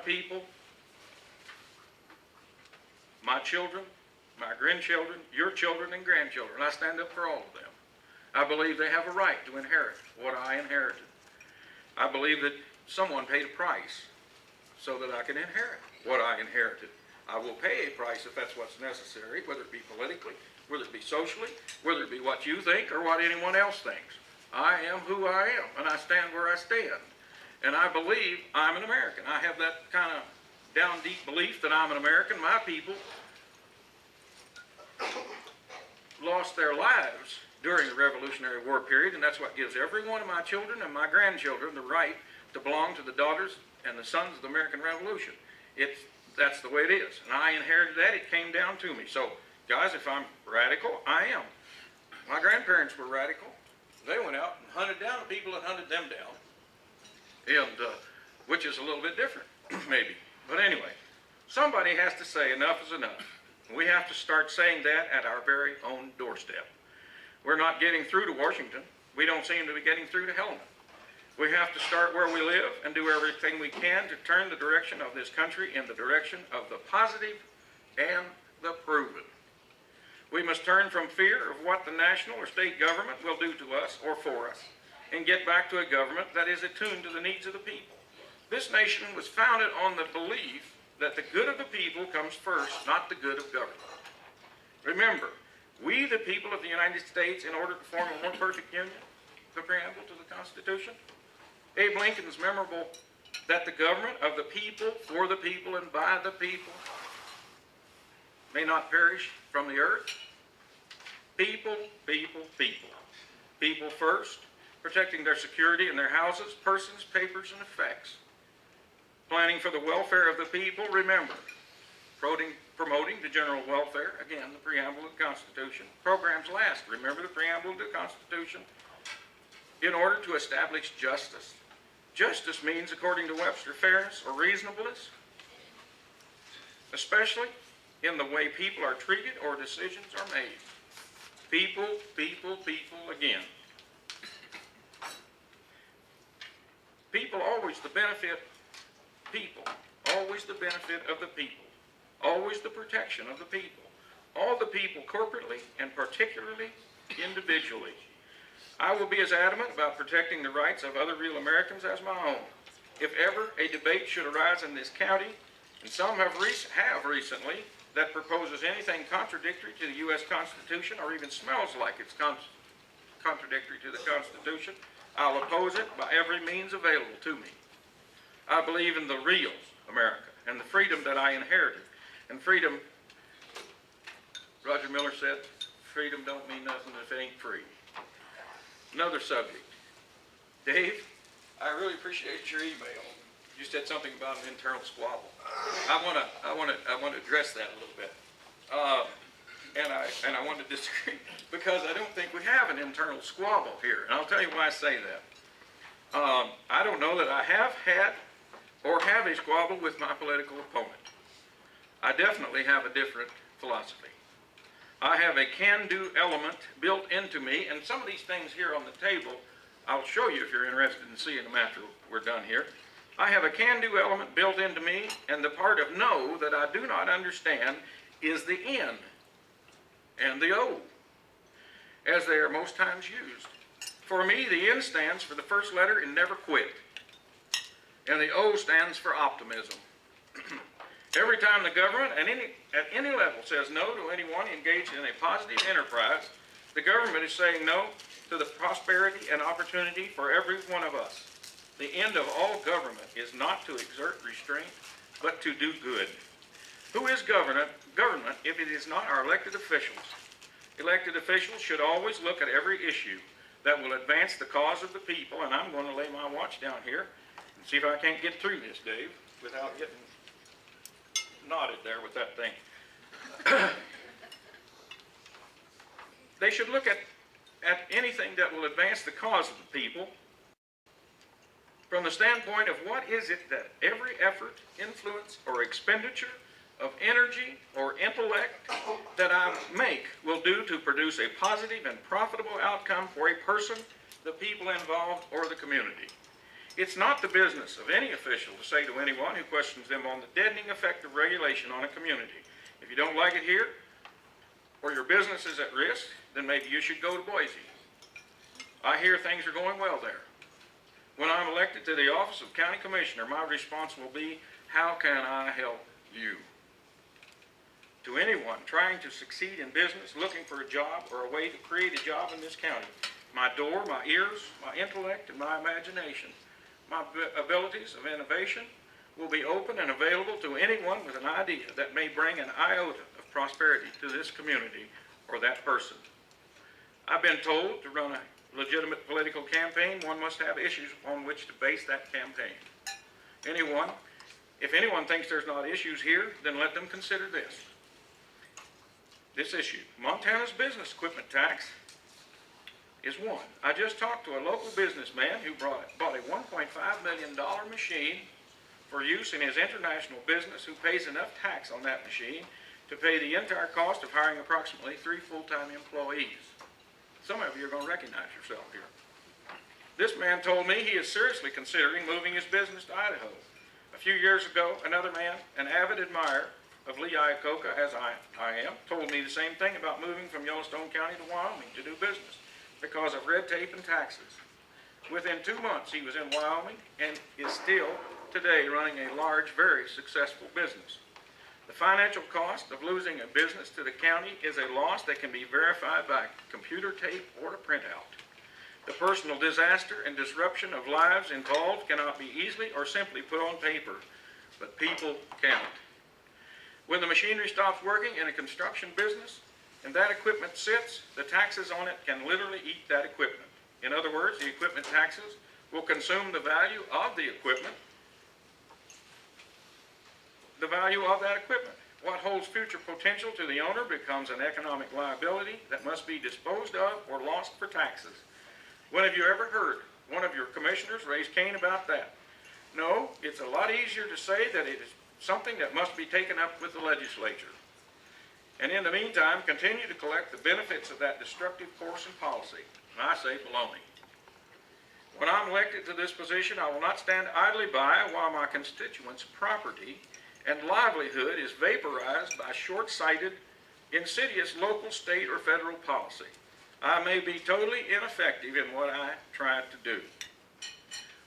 people, my children, my grandchildren, your children and grandchildren. I stand up for all of them. I believe they have a right to inherit what I inherited. I believe that someone paid a price so that I can inherit what I inherited. I will pay a price if that's what's necessary, whether it be politically, whether it be socially, whether it be what you think or what anyone else thinks. I am who I am, and I stand where I stand. And I believe I'm an American. I have that kind of down deep belief that I'm an American. My people lost their lives during the Revolutionary War period, and that's what gives every one of my children and my grandchildren the right to belong to the daughters and the sons of the American Revolution. That's the way it is. And I inherited that. It came down to me. So, guys, if I'm radical, I am. My grandparents were radical. They went out and hunted down the people and hunted them down. And, which is a little bit different, maybe. But anyway, somebody has to say enough is enough. We have to start saying that at our very own doorstep. We're not getting through to Washington. We don't seem to be getting through to Helena. We have to start where we live and do everything we can to turn the direction of this country in the direction of the positive and the proven. We must turn from fear of what the national or state government will do to us or for us and get back to a government that is attuned to the needs of the people. This nation was founded on the belief that the good of the people comes first, not the good of government. Remember, we, the people of the United States, in order to form a more perfect union, the preamble to the Constitution, Abe Lincoln's memorable that the government of the people, for the people, and by the people may not perish from the earth. People, people, people. People first, protecting their security in their houses, persons, papers, and effects. Planning for the welfare of the people, remember. Promoting the general welfare, again, the preamble of the Constitution. Programs last, remember the preamble of the Constitution. In order to establish justice. Justice means, according to Webster, fairness or reasonableness, especially in the way people are treated or decisions are made. People, people, people again. People always the benefit, people, always the benefit of the people, always the protection of the people, all the people corporately and particularly individually. I will be as adamant about protecting the rights of other real Americans as my own. If ever a debate should arise in this county, and some have recently, that proposes anything contradictory to the U.S. Constitution or even smells like it's contradictory to the Constitution, I'll oppose it by every means available to me. I believe in the real America and the freedom that I inherited. And freedom, Roger Miller said, freedom don't mean nothing if it ain't free. Another subject. Dave, I really appreciate your email. You said something about an internal squabble. I want to address that a little bit. And I want to disagree because I don't think we have an internal squabble here. And I'll tell you why I say that. I don't know that I have had or have a squabble with my political opponent. I definitely have a different philosophy. I have a can-do element built into me, and some of these things here on the table, I'll show you if you're interested in seeing them after we're done here. I have a can-do element built into me, and the part of no that I do not understand is the N and the O, as they are most times used. For me, the N stands for the first letter in never quit, and the O stands for optimism. Every time the government at any level says no to anyone engaged in a positive enterprise, the government is saying no to the prosperity and opportunity for every one of us. The end of all government is not to exert restraint, but to do good. Who is government if it is not our elected officials? Elected officials should always look at every issue that will advance the cause of the people, and I'm going to lay my watch down here and see if I can't get through this, Dave, without getting knotted there with that thing. They should look at anything that will advance the cause of the people from the standpoint of what is it that every effort, influence, or expenditure of energy or intellect that I make will do to produce a positive and profitable outcome for a person, the people involved, or the community. It's not the business of any official to say to anyone who questions them on the deadening effect of regulation on a community, if you don't like it here, or your business is at risk, then maybe you should go to Boise. I hear things are going well there. When I'm elected to the office of County Commissioner, my response will be, how can I help you? To anyone trying to succeed in business, looking for a job or a way to create a job in this county, my door, my ears, my intellect, and my imagination, my abilities of innovation will be open and available to anyone with an idea that may bring an iota of prosperity to this community or that person. I've been told to run a legitimate political campaign, one must have issues upon which to base that campaign. If anyone thinks there's not issues here, then let them consider this issue. Montana's business equipment tax is one. I just talked to a local businessman who bought a $1.5 million machine for use in his international business, who pays enough tax on that machine to pay the entire cost of hiring approximately 3 full-time employees. Some of you are going to recognize yourself here. This man told me he is seriously considering moving his business to Idaho. A few years ago, another man, an avid admirer of Lee Iacocca, as I am, told me the same thing about moving from Yellowstone County to Wyoming to do business because of red tape and taxes. Within 2 months, he was in Wyoming and is still today running a large, very successful business. The financial cost of losing a business to the county is a loss that can be verified by computer tape or a printout. The personal disaster and disruption of lives involved cannot be easily or simply put on paper, but people count. When the machinery stops working in a construction business and that equipment sits, the taxes on it can literally eat that equipment. In other words, the equipment taxes will consume the value of the equipment, the value of that equipment. What holds future potential to the owner becomes an economic liability that must be disposed of or lost for taxes. When have you ever heard one of your commissioners raise Cain about that? No, it's a lot easier to say that it is something that must be taken up with the legislature. And in the meantime, continue to collect the benefits of that destructive course and policy. And I say baloney. When I'm elected to this position, I will not stand idly by while my constituents' property and livelihood is vaporized by short-sighted, insidious local, state, or federal policy. I may be totally ineffective in what I try to do,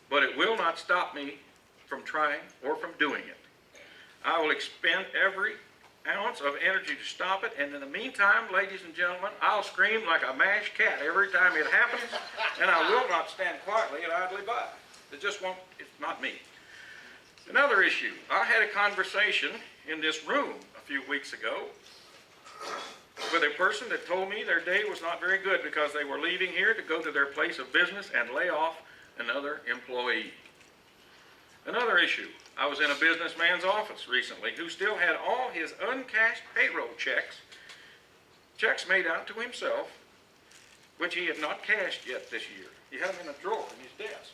but it will not stop me from trying or from doing it. I will expend every ounce of energy to stop it, and in the meantime, ladies and gentlemen, I'll scream like a mashed cat every time it happens, and I will not stand quietly and idly by. It just won't, it's not me. Another issue, I had a conversation in this room a few weeks ago with a person that told me their day was not very good because they were leaving here to go to their place of business and lay off another employee. Another issue, I was in a businessman's office recently who still had all his uncashed payroll checks made out to himself, which he had not cashed yet this year. He had them in a drawer in his desk.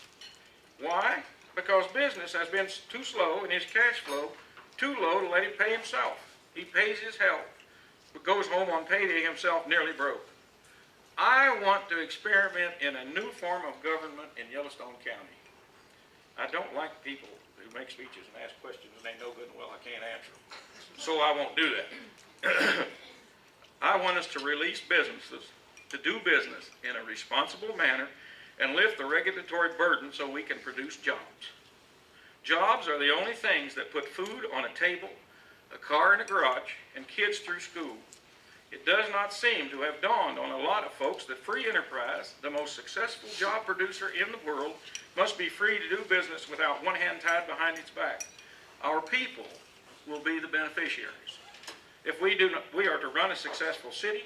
Why? Because business has been too slow and his cash flow too low to let him pay himself. He pays his help, but goes home on payday himself nearly broke. I want to experiment in a new form of government in Yellowstone County. I don't like people who make speeches and ask questions and they know good and well I can't answer them. So I won't do that. I want us to release businesses to do business in a responsible manner and lift the regulatory burden so we can produce jobs. Jobs are the only things that put food on a table, a car in a garage, and kids through school. It does not seem to have dawned on a lot of folks that free enterprise, the most successful job producer in the world, must be free to do business without one hand tied behind its back. Our people will be the beneficiaries. If we are to run a successful city,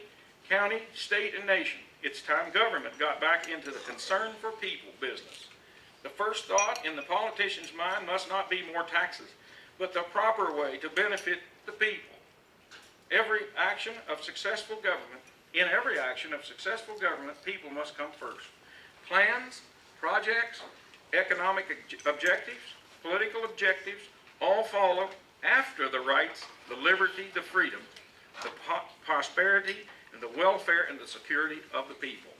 county, state, and nation, it's time government got back into the concern for people business. The first thought in the politician's mind must not be more taxes, but the proper way to benefit the people. In every action of successful government, people must come first. Plans, projects, economic objectives, political objectives, all follow after the rights, the liberty, the freedom, the prosperity, and the welfare and the security of the people.